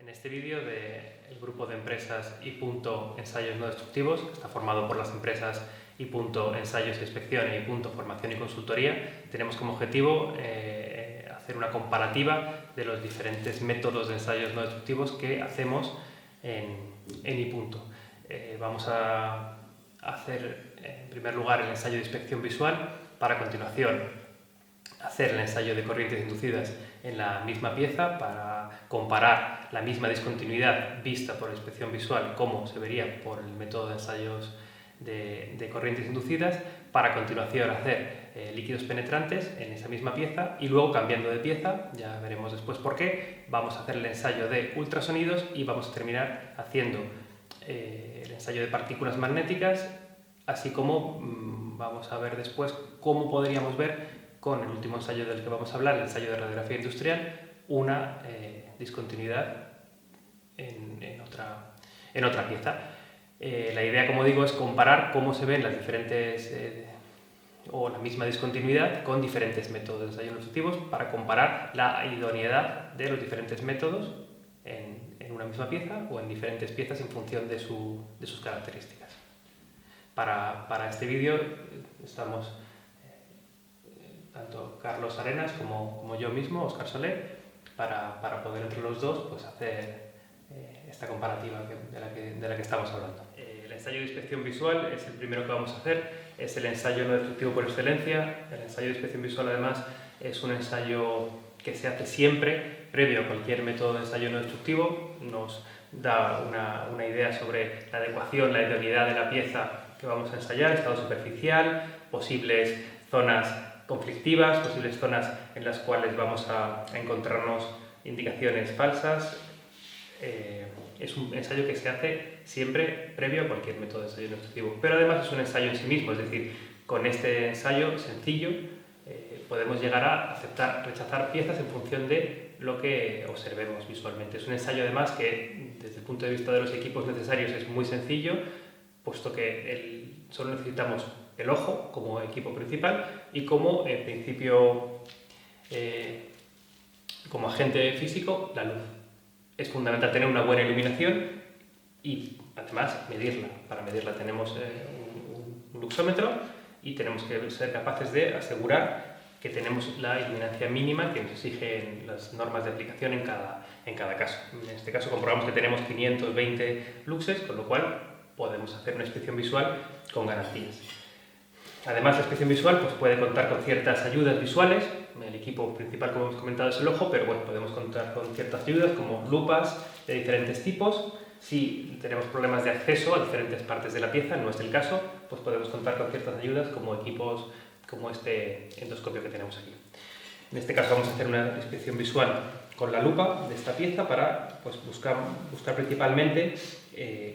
En este vídeo del grupo de empresas I. Ensayos no destructivos, que está formado por las empresas I. Ensayos y Inspección y I. Formación y Consultoría, tenemos como objetivo hacer una comparativa de los diferentes métodos de ensayos no destructivos que hacemos en I. Vamos a hacer en primer lugar el ensayo de inspección visual, para a continuación hacer el ensayo de corrientes inducidas en la misma pieza para comparar la misma discontinuidad vista por la inspección visual como se vería por el método de ensayos de corrientes inducidas, para a continuación hacer líquidos penetrantes en esa misma pieza y luego, cambiando de pieza, ya veremos después por qué, vamos a hacer el ensayo de ultrasonidos y vamos a terminar haciendo el ensayo de partículas magnéticas, así como vamos a ver después cómo podríamos ver con el último ensayo del que vamos a hablar, el ensayo de radiografía industrial, una discontinuidad en otra pieza. La idea, como digo, es comparar cómo se ven las diferentes o la misma discontinuidad con diferentes métodos de ensayo no destructivos, para comparar la idoneidad de los diferentes métodos en una misma pieza o en diferentes piezas en función de sus características. Para este vídeo estamos tanto Carlos Arenas como yo mismo, Óscar Soler, para poder entre los dos pues hacer esta comparativa de la que estamos hablando. El ensayo de inspección visual es el primero que vamos a hacer, es el ensayo no destructivo por excelencia. El ensayo de inspección visual, además, es un ensayo que se hace siempre previo a cualquier método de ensayo no destructivo. Nos da una idea sobre la adecuación, la idoneidad de la pieza que vamos a ensayar, estado superficial, posibles zonas conflictivas, posibles zonas en las cuales vamos a encontrarnos indicaciones falsas. Es un ensayo que se hace siempre previo a cualquier método de ensayo no destructivo, pero además es un ensayo en sí mismo, es decir, con este ensayo sencillo podemos llegar a aceptar, rechazar piezas en función de lo que observemos visualmente. Es un ensayo, además, que desde el punto de vista de los equipos necesarios es muy sencillo, puesto que solo necesitamos el ojo como equipo principal y como principio, como agente físico, la luz. Es fundamental tener una buena iluminación y además medirla. Para medirla tenemos un luxómetro y tenemos que ser capaces de asegurar que tenemos la iluminancia mínima que nos exigen las normas de aplicación en cada caso. En este caso comprobamos que tenemos 520 luxes, con lo cual podemos hacer una inspección visual con garantías. Además, la inspección visual pues, puede contar con ciertas ayudas visuales. El equipo principal, como hemos comentado, es el ojo, pero bueno, podemos contar con ciertas ayudas como lupas de diferentes tipos. Si tenemos problemas de acceso a diferentes partes de la pieza, no es el caso, pues podemos contar con ciertas ayudas como equipos como este endoscopio que tenemos aquí. En este caso vamos a hacer una inspección visual con la lupa de esta pieza para pues, buscar principalmente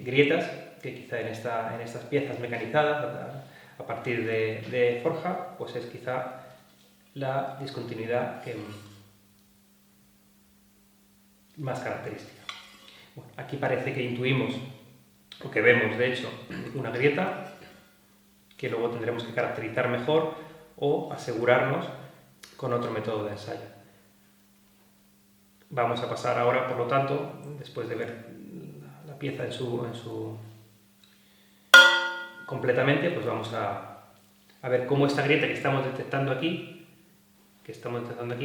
grietas que quizá en estas piezas mecanizadas a partir de forja, pues es quizá la discontinuidad más característica. Bueno, aquí parece que intuimos, o que vemos de hecho, una grieta que luego tendremos que caracterizar mejor o asegurarnos con otro método de ensayo. Vamos a pasar ahora, por lo tanto, después de ver la pieza en su completamente, pues vamos a ver cómo esta grieta que estamos detectando aquí,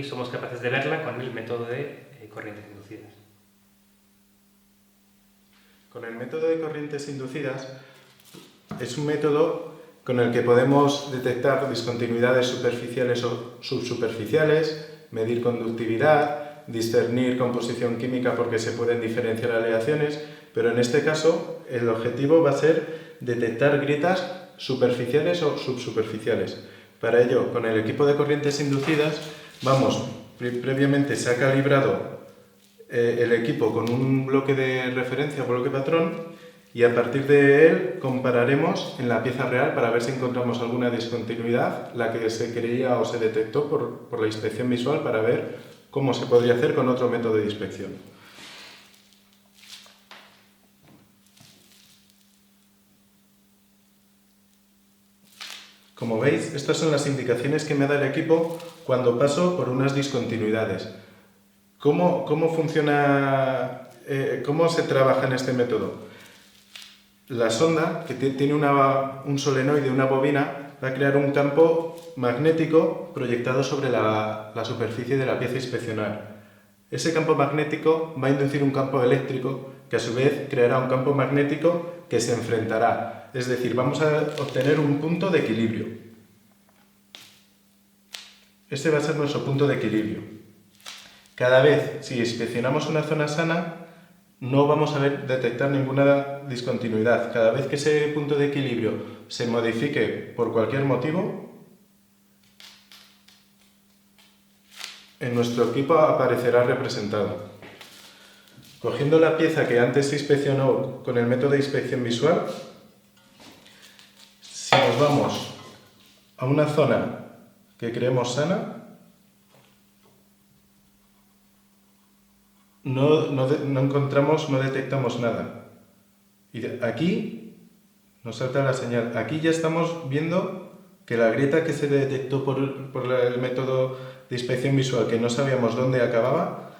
somos capaces de verla con el método de corrientes inducidas. Con el método de corrientes inducidas es un método con el que podemos detectar discontinuidades superficiales o subsuperficiales, medir conductividad, discernir composición química porque se pueden diferenciar aleaciones, pero en este caso el objetivo va a ser detectar grietas superficiales o subsuperficiales. Para ello, con el equipo de corrientes inducidas, previamente se ha calibrado el equipo con un bloque de referencia o bloque patrón, y a partir de él compararemos en la pieza real para ver si encontramos alguna discontinuidad, la que se creía o se detectó por la inspección visual, para ver cómo se podría hacer con otro método de inspección. Como veis, estas son las indicaciones que me da el equipo cuando paso por unas discontinuidades. ¿Cómo funciona ¿Cómo se trabaja en este método? La sonda, que tiene un solenoide, una bobina, va a crear un campo magnético proyectado sobre la superficie de la pieza a inspeccionar. Ese campo magnético va a inducir un campo eléctrico que a su vez creará un campo magnético que se enfrentará. Es decir, vamos a obtener un punto de equilibrio. Este va a ser nuestro punto de equilibrio. Cada vez, si inspeccionamos una zona sana, no vamos a detectar ninguna discontinuidad. Cada vez que ese punto de equilibrio se modifique por cualquier motivo, en nuestro equipo aparecerá representado. Cogiendo la pieza que antes se inspeccionó con el método de inspección visual, si nos vamos a una zona que creemos sana, no encontramos, no detectamos nada. Y aquí nos salta la señal. Aquí ya estamos viendo que la grieta que se detectó por el método de inspección visual, que no sabíamos dónde acababa,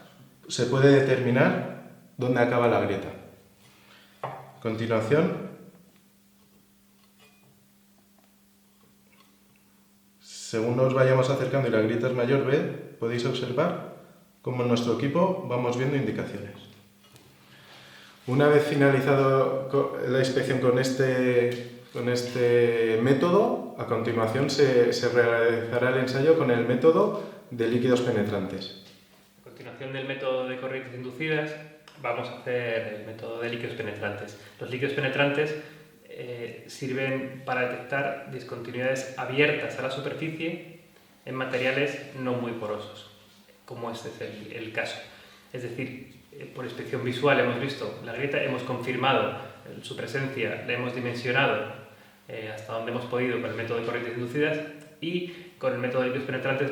se puede determinar dónde acaba la grieta. A continuación, según nos vayamos acercando y la grieta es mayor, podéis observar cómo en nuestro equipo vamos viendo indicaciones. Una vez finalizado la inspección con este método, a continuación se realizará el ensayo con el método de líquidos penetrantes. A continuación del método de corrientes inducidas, vamos a hacer el método de líquidos penetrantes. Los líquidos penetrantes sirven para detectar discontinuidades abiertas a la superficie en materiales no muy porosos, como este es el caso. Es decir, por inspección visual hemos visto la grieta, hemos confirmado su presencia, la hemos dimensionado hasta donde hemos podido con el método de corrientes inducidas, y con el método de líquidos penetrantes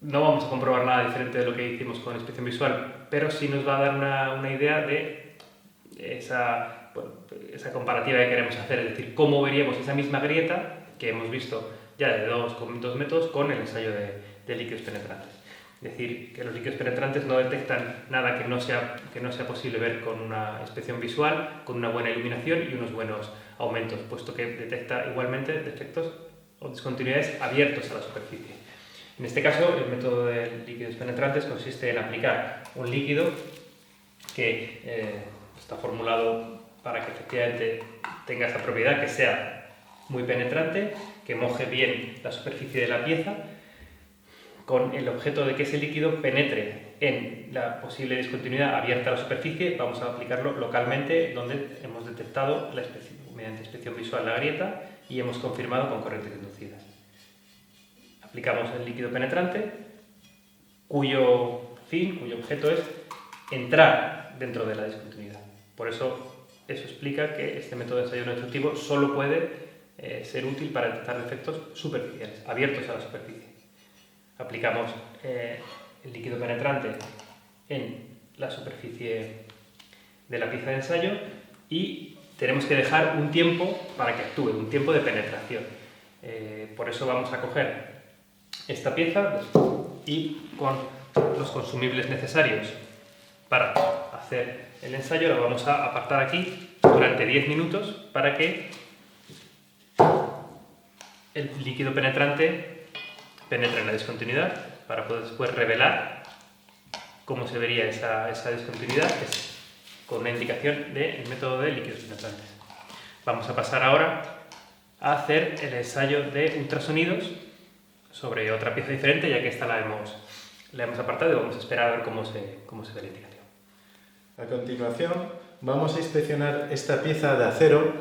no vamos a comprobar nada diferente de lo que hicimos con la inspección visual, pero sí nos va a dar una idea de esa comparativa que queremos hacer, es decir, cómo veríamos esa misma grieta que hemos visto ya con dos métodos con el ensayo de líquidos penetrantes. Es decir, que los líquidos penetrantes no detectan nada que no sea posible ver con una inspección visual, con una buena iluminación y unos buenos aumentos, puesto que detecta igualmente defectos o discontinuidades abiertos a la superficie. En este caso, el método de líquidos penetrantes consiste en aplicar un líquido que está formulado para que efectivamente tenga esa propiedad, que sea muy penetrante, que moje bien la superficie de la pieza, con el objeto de que ese líquido penetre en la posible discontinuidad abierta a la superficie. Vamos a aplicarlo localmente donde hemos detectado mediante inspección visual la grieta y hemos confirmado con corrientes inducidas. Aplicamos el líquido penetrante, cuyo objeto es entrar dentro de la discontinuidad. Por eso explica que este método de ensayo no destructivo solo puede ser útil para detectar defectos superficiales, abiertos a la superficie. Aplicamos el líquido penetrante en la superficie de la pieza de ensayo y tenemos que dejar un tiempo para que actúe, un tiempo de penetración. Por eso vamos a coger esta pieza y con los consumibles necesarios para hacer el ensayo lo vamos a apartar aquí durante 10 minutos para que el líquido penetrante penetre en la discontinuidad, para poder después revelar cómo se vería esa discontinuidad, con una indicación del método de líquidos penetrantes. Vamos a pasar ahora a hacer el ensayo de ultrasonidos sobre otra pieza diferente, ya que esta la hemos apartado y vamos a esperar a ver cómo se ve la indicación. A continuación vamos a inspeccionar esta pieza de acero,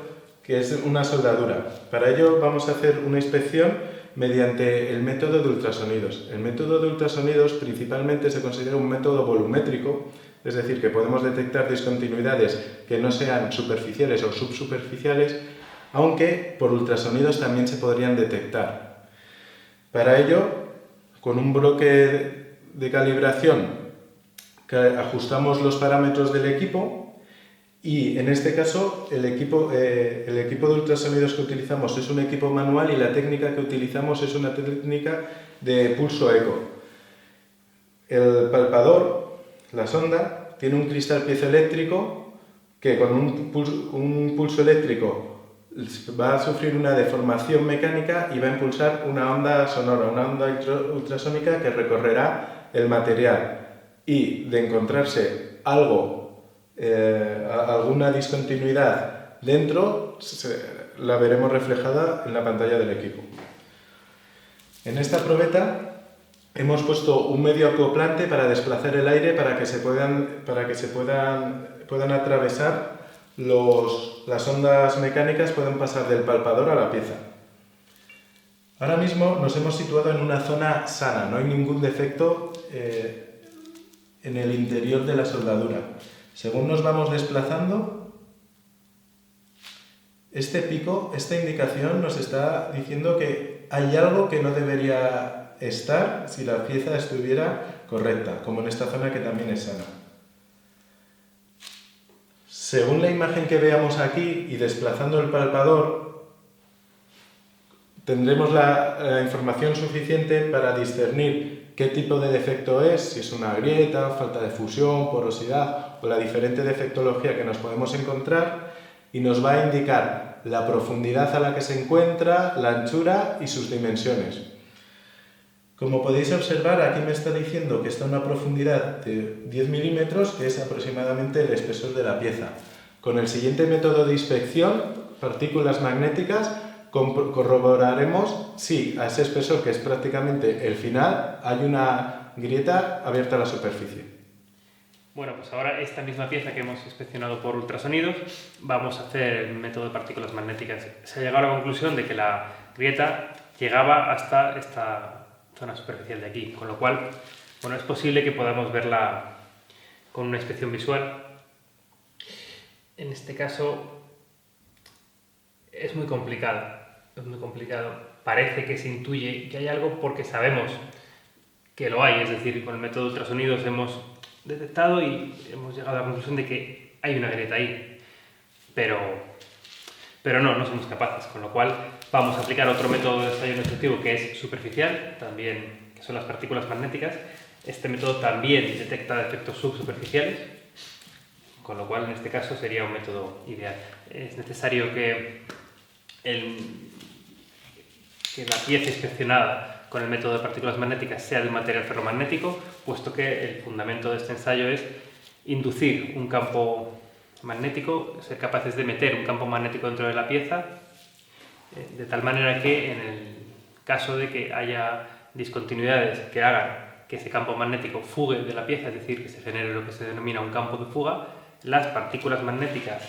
que es una soldadura. Para ello vamos a hacer una inspección mediante el método de ultrasonidos. El método de ultrasonidos principalmente se considera un método volumétrico, es decir, que podemos detectar discontinuidades que no sean superficiales o subsuperficiales, aunque por ultrasonidos también se podrían detectar. Para ello, con un bloque de calibración que ajustamos los parámetros del equipo, y en este caso el equipo de ultrasonidos que utilizamos es un equipo manual y la técnica que utilizamos es una técnica de pulso eco. El palpador la sonda tiene un cristal piezoeléctrico que con un pulso eléctrico va a sufrir una deformación mecánica y va a impulsar una onda sonora, una onda ultrasónica que recorrerá el material. Y de encontrarse alguna discontinuidad dentro, la veremos reflejada en la pantalla del equipo. En esta probeta hemos puesto un medio acoplante para desplazar el aire para que se puedan atravesar las ondas mecánicas, pueden pasar del palpador a la pieza. Ahora mismo nos hemos situado en una zona sana, no hay ningún defecto en el interior de la soldadura. Según nos vamos desplazando, este pico, esta indicación nos está diciendo que hay algo que no debería estar si la pieza estuviera correcta, como en esta zona que también es sana. Según la imagen que veamos aquí y desplazando el palpador, tendremos la información suficiente para discernir qué tipo de defecto es, si es una grieta, falta de fusión, porosidad o la diferente defectología que nos podemos encontrar, y nos va a indicar la profundidad a la que se encuentra, la anchura y sus dimensiones. Como podéis observar, aquí me está diciendo que está a una profundidad de 10 milímetros, que es aproximadamente el espesor de la pieza. Con el siguiente método de inspección, partículas magnéticas, corroboraremos si a ese espesor, que es prácticamente el final, hay una grieta abierta a la superficie. Bueno, pues ahora esta misma pieza que hemos inspeccionado por ultrasonidos, vamos a hacer el método de partículas magnéticas. Se ha llegado a la conclusión de que la grieta llegaba hasta esta zona superficial de aquí, con lo cual, bueno, es posible que podamos verla con una inspección visual. En este caso es muy complicado, Parece que se intuye que hay algo porque sabemos que lo hay, es decir, con el método de ultrasonidos hemos detectado y hemos llegado a la conclusión de que hay una grieta ahí, pero no somos capaces, con lo cual vamos a aplicar otro método de ensayo no destructivo que es superficial, también, que son las partículas magnéticas. Este método también detecta defectos subsuperficiales, con lo cual en este caso sería un método ideal. Es necesario que la pieza inspeccionada con el método de partículas magnéticas sea de un material ferromagnético, puesto que el fundamento de este ensayo es inducir un campo magnético, ser capaces de meter un campo magnético dentro de la pieza, de tal manera que en el caso de que haya discontinuidades que hagan que ese campo magnético fugue de la pieza, es decir, que se genere lo que se denomina un campo de fuga, las partículas magnéticas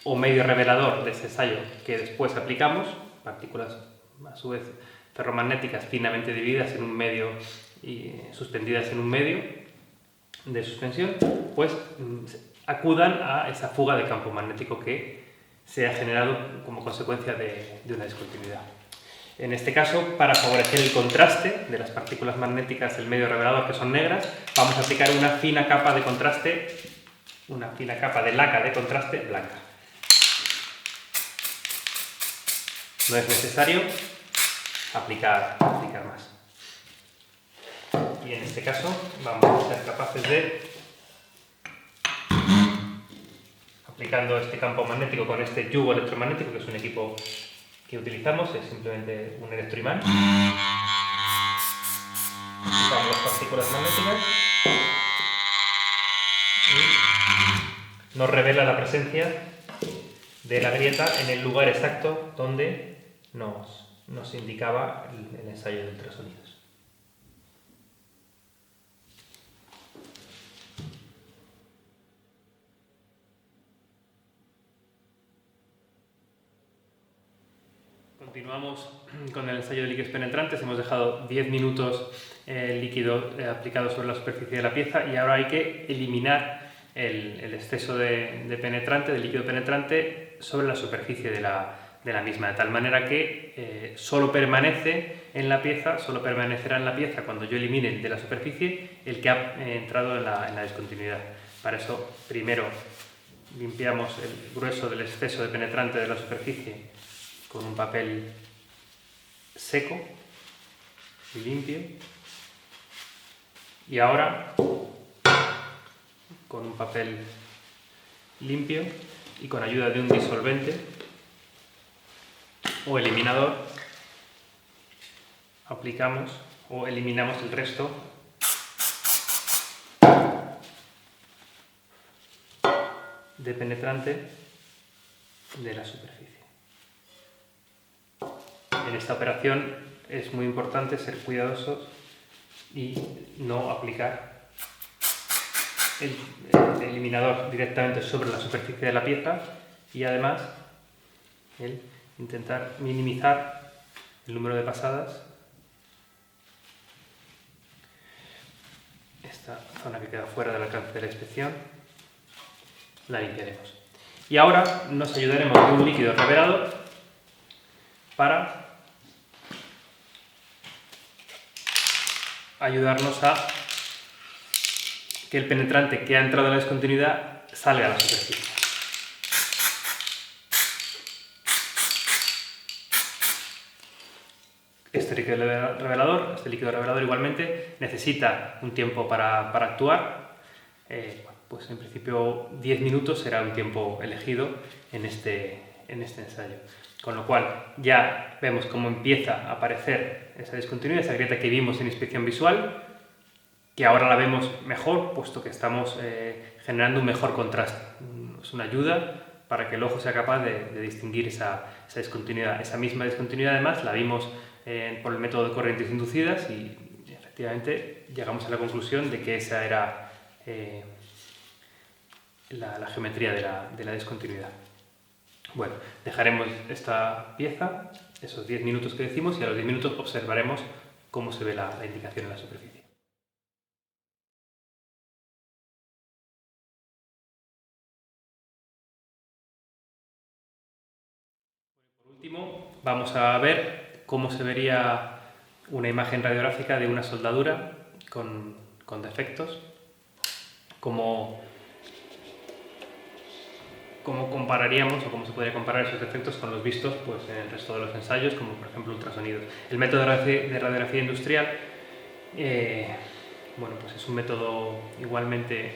o medio revelador de ese ensayo que después aplicamos, partículas a su vez ferromagnéticas finamente divididas en un medio y suspendidas en un medio de suspensión, pues acudan a esa fuga de campo magnético que se ha generado como consecuencia de una discontinuidad. En este caso, para favorecer el contraste de las partículas magnéticas del medio revelador, que son negras, vamos a aplicar una fina capa de contraste, una fina capa de laca de contraste blanca. No es necesario aplicar más. Y en este caso vamos a ser capaces de, aplicando este campo magnético con este yugo electromagnético, que es un equipo que utilizamos, es simplemente un electroimán. Aplicamos las partículas magnéticas y nos revela la presencia de la grieta en el lugar exacto donde nos indicaba el ensayo de ultrasonidos. Continuamos con el ensayo de líquidos penetrantes. Hemos dejado 10 minutos el líquido aplicado sobre la superficie de la pieza y ahora hay que eliminar el exceso de penetrante, de líquido penetrante, sobre la superficie de la misma, de tal manera que solo permanecerá en la pieza cuando yo elimine de la superficie el que ha entrado en la discontinuidad. Para eso, primero limpiamos el grueso del exceso de penetrante de la superficie con un papel seco y limpio, y ahora con un papel limpio y con ayuda de un disolvente o eliminador aplicamos o eliminamos el resto de penetrante de la superficie. En esta operación es muy importante ser cuidadosos y no aplicar el eliminador directamente sobre la superficie de la pieza y además intentar minimizar el número de pasadas. Esta zona que queda fuera del alcance de la inspección la limpiaremos. Y ahora nos ayudaremos de un líquido revelador para ayudarnos a que el penetrante que ha entrado en la discontinuidad salga a la superficie. Este líquido revelador igualmente necesita un tiempo para actuar. Pues en principio 10 minutos será un tiempo elegido en este ensayo. Con lo cual ya vemos cómo empieza a aparecer esa discontinuidad, esa grieta que vimos en inspección visual, que ahora la vemos mejor, puesto que estamos generando un mejor contraste. Es una ayuda para que el ojo sea capaz de distinguir esa discontinuidad. Esa misma discontinuidad además la vimos por el método de corrientes inducidas y efectivamente llegamos a la conclusión de que esa era la geometría de la discontinuidad. Bueno, dejaremos esta pieza, esos 10 minutos que decimos, y a los 10 minutos observaremos cómo se ve la indicación en la superficie. Por último, vamos a ver cómo se vería una imagen radiográfica de una soldadura con defectos, cómo compararíamos o cómo se podría comparar esos defectos con los vistos pues, en el resto de los ensayos, como por ejemplo ultrasonidos. El método de radiografía industrial bueno, pues es un método igualmente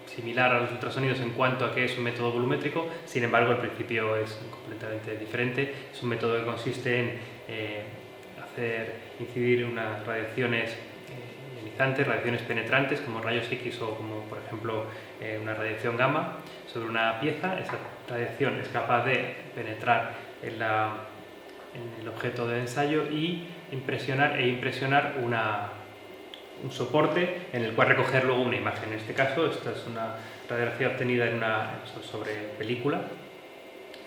similar a los ultrasonidos en cuanto a que es un método volumétrico, sin embargo el principio es completamente diferente. Es un método que consiste en hacer incidir unas radiaciones ionizantes, radiaciones penetrantes como rayos X o como por ejemplo una radiación gamma sobre una pieza. Esa radiación es capaz de penetrar en el objeto de ensayo y impresionar un soporte en el cual recoger luego una imagen. En este caso, esta es una radiografía obtenida sobre película,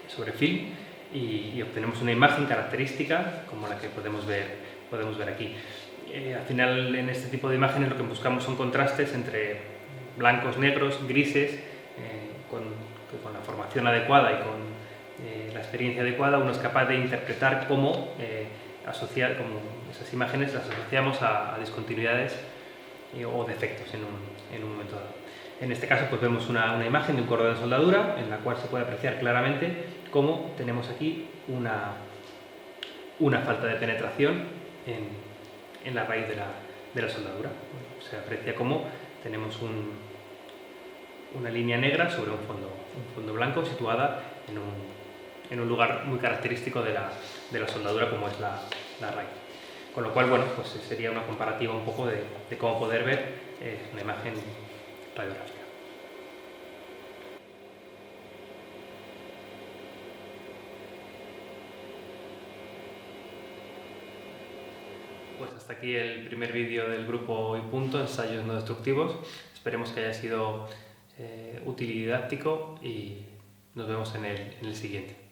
sobre film, y obtenemos una imagen característica como la que podemos ver aquí. Al final, en este tipo de imágenes lo que buscamos son contrastes entre blancos, negros, grises, con la formación adecuada y con la experiencia adecuada uno es capaz de interpretar cómo esas imágenes las asociamos a discontinuidades o defectos en un momento dado. En este caso pues vemos una imagen de un cordón de soldadura en la cual se puede apreciar claramente cómo tenemos aquí una falta de penetración en la raíz de la soldadura. Se aprecia cómo tenemos una línea negra sobre un fondo blanco situada en un lugar muy característico de la soldadura como es la raíz. Con lo cual, bueno, pues sería una comparativa un poco de cómo poder ver una imagen radiográfica. Pues hasta aquí el primer vídeo del grupo y punto, ensayos no destructivos. Esperemos que haya sido útil y didáctico y nos vemos en el siguiente.